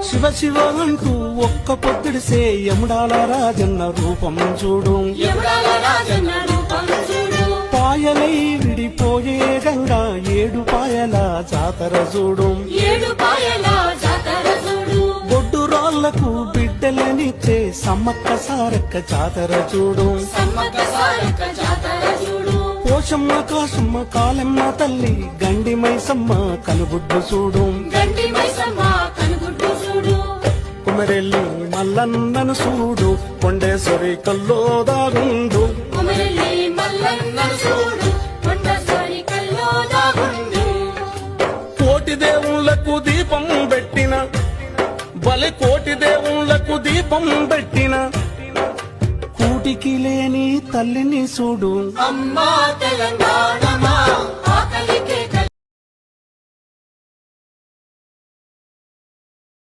శివ శివ అంటూ ఒక్క పొద్దుడిసే యముడాల రాజన్న రూపం చూడు. పాయలై విడిపోయే గంగా ఏడు పాయల జాతర చూడు. బొడ్డు రాళ్లకు బిడ్డలనిచ్చే సమ్మక్క సారక్క జాతర చూడు. పోషమ్మ కాశమ్మ కాలమ్మ తల్లి గండి మైసమ్మ కనుగుడ్డు చూడు. కుమరెల్లి మల్లన్నను చూడు కొండేశ్వరి కల్లో దాగుండు. కోటి దేవుళ్లకు దీపం పెట్టిన బలి కోటి దేవుళ్లకు దీపం పెట్టిన కూటికి లేని తల్లిని చూడు. అమ్మా తెలంగాణ